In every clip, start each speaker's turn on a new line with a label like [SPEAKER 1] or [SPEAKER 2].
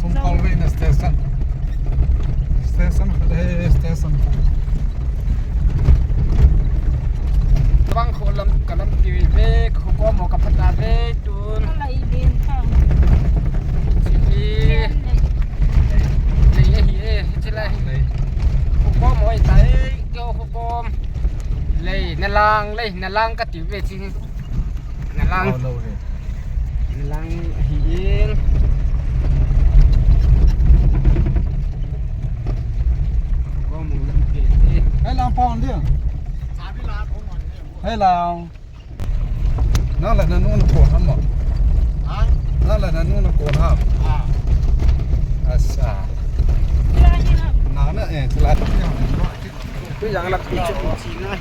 [SPEAKER 1] Som Colvin station. Station है station.
[SPEAKER 2] Bang kholam kalam TV ve ko mo kapata ve tun.
[SPEAKER 3] Ala ibin tang.
[SPEAKER 2] Sini. Lei hi chila hi. Ko mo ai tai kyo ko lei nalang ka TV chi nalang. Nalang hiin. Ko mo lam ke.
[SPEAKER 1] Hay lang phong đi. Hay là nó là nó cồn hả mà nó là nó cồn hả à sa nó nữa chỉ là
[SPEAKER 2] Cứ yang lak ti chu chi na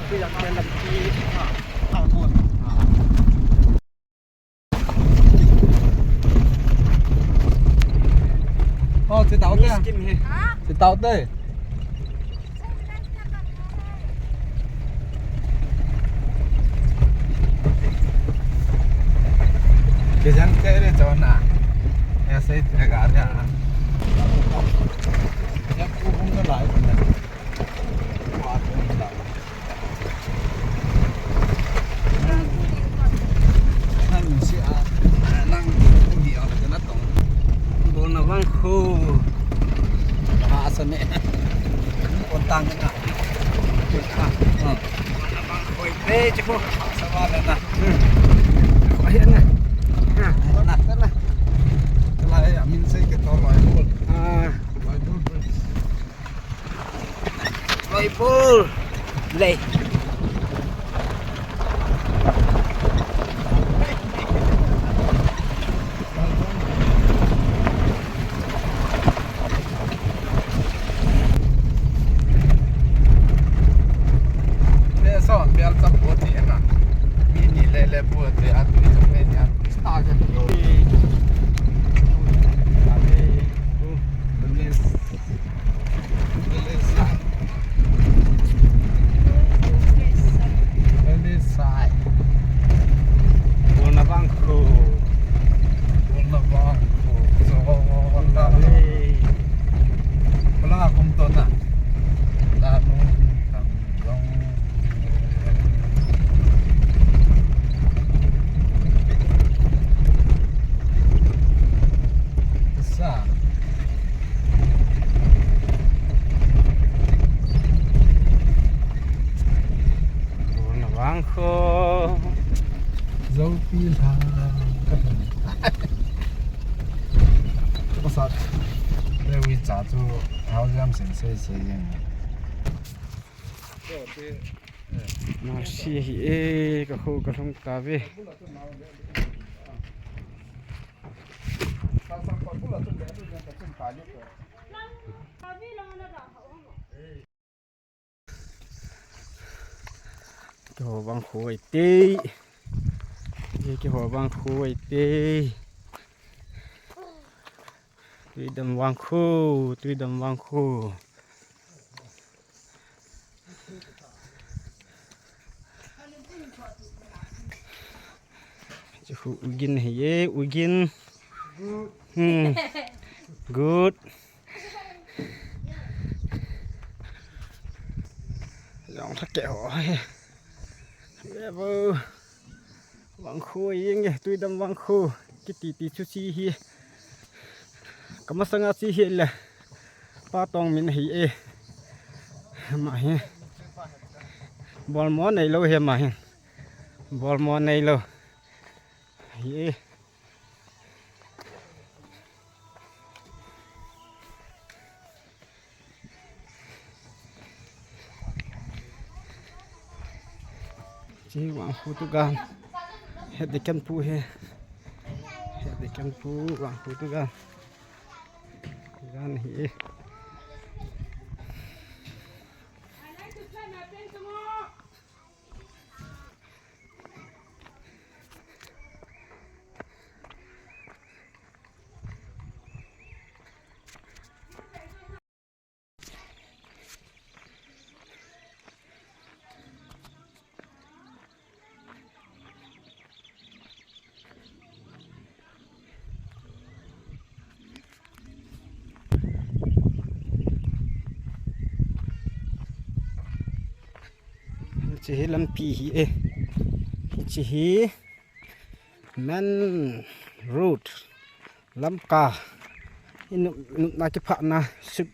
[SPEAKER 2] cứ yang ken lak ti
[SPEAKER 1] chỉ tàu đây
[SPEAKER 2] kim he
[SPEAKER 1] chỉ tàu đây cái dân cái đấy cho nè em sẽ thấy cả nhà em cũng không có lại rồi nè qua cũng lại năng sẽ năng cũng hiểu là cái nó tổng
[SPEAKER 2] bon na bang khu
[SPEAKER 1] hạ sân nè còn tăng cái nào
[SPEAKER 2] bang khoi pe chu
[SPEAKER 1] sao mà lên nè
[SPEAKER 2] khoi hian na ha
[SPEAKER 1] nè cái này mình xây cái tàu loài luôn loài luôn
[SPEAKER 2] loi bul lei
[SPEAKER 1] son bial sa puti na mini lele puti atu itu punya staga belis sai
[SPEAKER 2] bon na bang khu
[SPEAKER 1] so wala wala kum to na la nu tam long
[SPEAKER 2] bon na bang khu
[SPEAKER 1] dấu pin thang cắt có sao đây vì trả cho hao giam sinh xây xây dựng
[SPEAKER 2] na si hi e ka khu ka thong ka ve cái hồ băng khu ấy tê cái hồ băng khu ấy tê tuy đầm vang khu chứ khu ugin hay ye ugin good dòng thắt kẹo Ever vang khu yên kìa tuy đâm vang khu cái tí chút xí hi có mà sang xí hi là ba tông mình hi e mà hi ball món này lâu hi mà hi ball món này lâu hi chỉ vang khu tu gan hết để căn pu he hết để căn pu vang khu tu gan hi จะเห็นลำปีฮีเอจะเห็นแมนรูทลำกาอินุนักพักนะสุด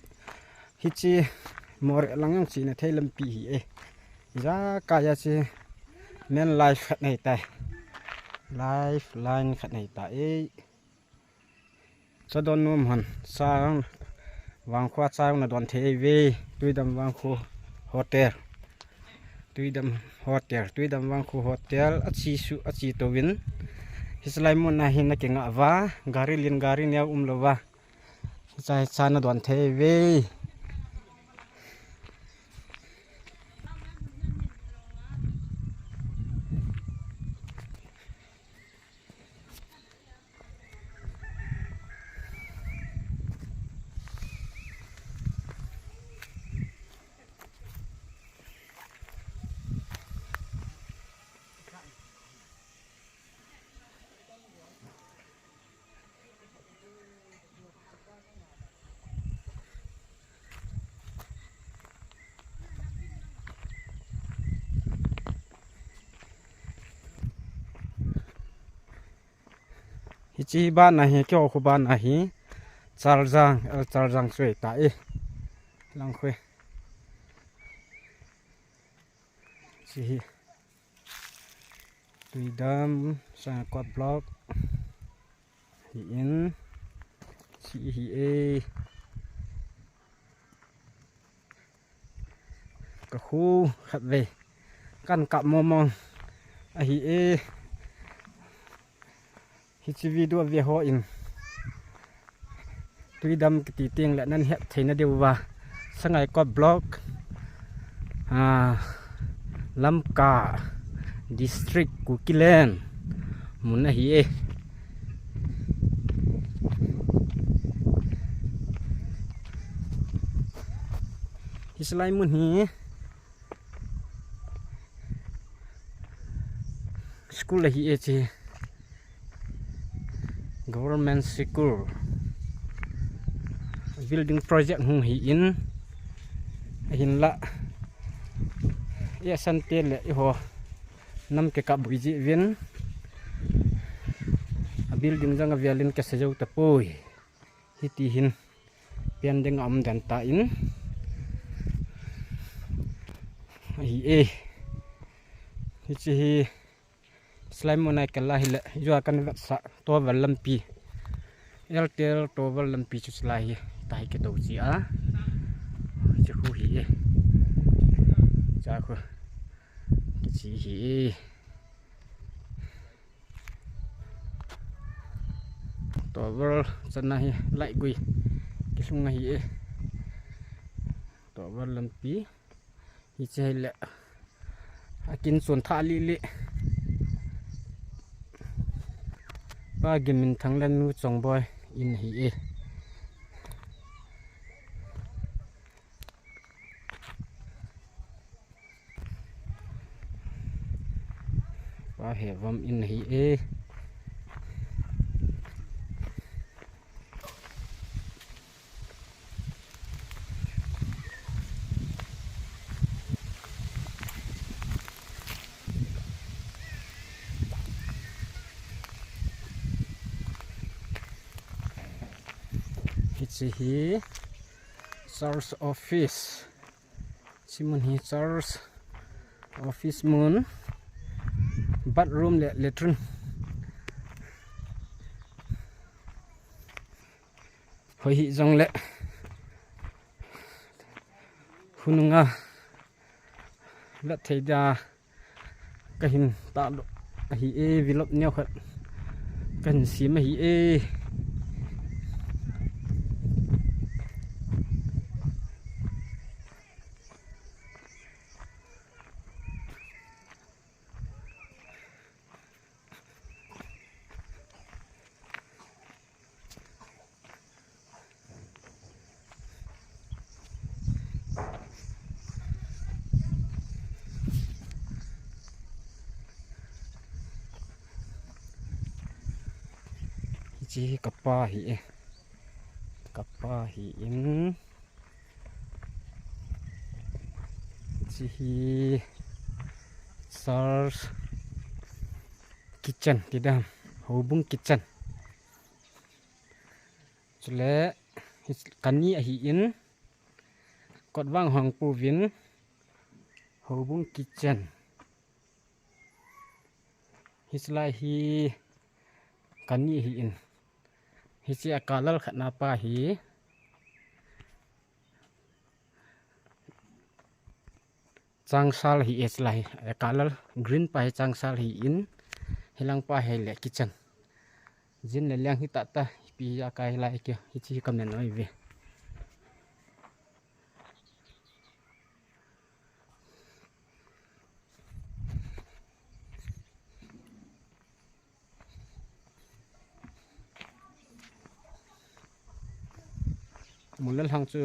[SPEAKER 2] ฮิจิมอร์ลังยังสีนะเทลำปีฮีเอจ้ากายจะแมนไลฟ์ขัดในแต่ไลฟ์ไลน์ขัดในแต่จะโดนนุ่มหันสร้างวางขวดสร้างนะโดนเทวีด้วยดำวางคูโฮเทลด้วยดำโฮเทลด้วยดำวางคูโฮเทลอัดสุอัดตัววินฮิสไลมุนนะหินนักเงาว่าการิลินการิเนียลวะใจชานะโดนเทวีฮิจิบ้านนะฮิเกี่ยวกับบ้านนะฮิจาร์จังสวยตาลังคุยสิตุยดำสังกัดบล็อกฮิอินสิฮิเอกะคูขัดเวกันกับมองฮิเอฮิจิวีดัวเวียหอินตุยดำกติเตียงและนั่นเหตุเทนเดียวว่าสังไงก็บล็อกลำกาดิสตริกกุกิเลนมุนนะฮีฮิสไลมุนฮีสกุลฮีเอจีgovernment school building project hung hi in hin la ya san tel le ho nam ke ka buiji vin a building jang a vialin ke sajau ta poi hi ti hin pian ding am dan ta in hi hi chi hi slime monai kala hi le jo kan sa to valampi airtel to valampi chu slai tai ke to chi a chu hu hi cha khu chi hi to val sana hi lai gui ki sunga hi to valampi hi che le akin son tha li li ba gimin thanglan nu chongboy in hi ba hevam in hi hi Charles office simun hi Charles office mun bathroom le latrine hoi hi jong le hununga la theida kahin ta hi vilop nyaw khat kan sim hi chi kappa hi in chi hi Sal's Kitchen Tidam Hubung Kitchen Chule Kani Ahiin Kotwang Hong Pu Vin Hubung Kitchen Hislai hi Kani Ahiin Hisi akalal khatnapa hi Changsal hi eslai akalal green pa hi changsal hi in hilang pa he le kitchen jin le lyang hi ta ta pi ya kai lai ke hi chi kam nen oi ve mulal hang chu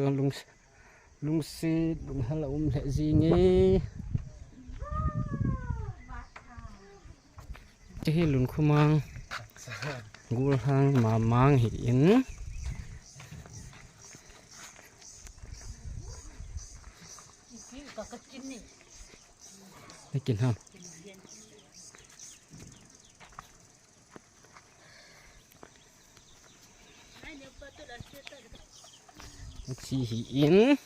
[SPEAKER 2] lung si lung hala le ji nge chi lun khumang gul hang mamang hi in kin ha chi hi in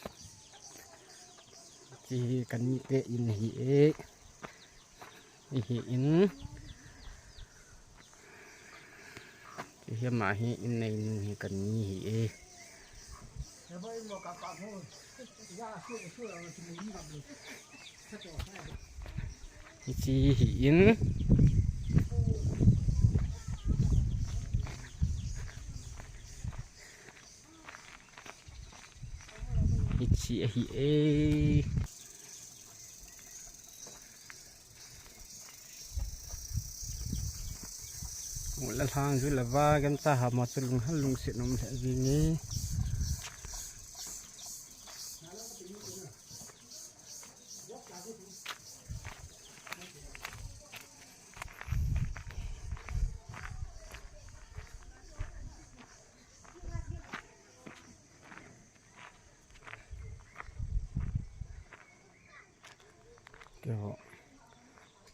[SPEAKER 2] chi kan ni te in hi e hi in chi hi ma hi in nei hi kan ni hi e chi hi in chi hi e mulal hang ju lawa gam ta ha ma chulung halung se nom le ji ni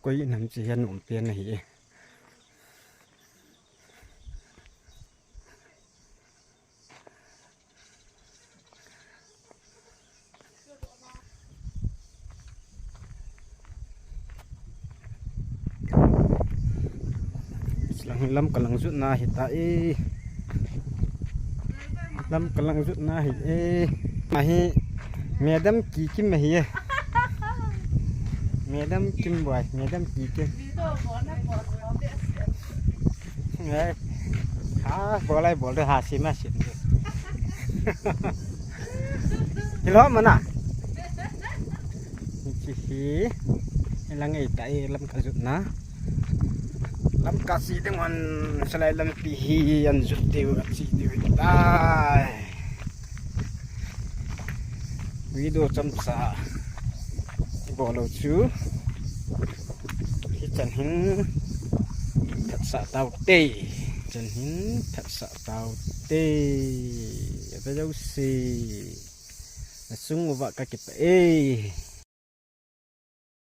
[SPEAKER 2] Koi nam chi han um pian hi lam kalang zut na hi ta e lam kalang zut na hi e ma hi madam ki kim hi madam kim boy madam ki kim ngai ha bolai bol de ha si ma sin hi lo ma na chi hi lang ai ta e lam ka zut na lam kasi dengan selai lam pihi an zuti wa si di dai video chamsa bolo chu hi chan hin that sa tau te chan hin that sa tau te ta jau si sung wa ka ki pe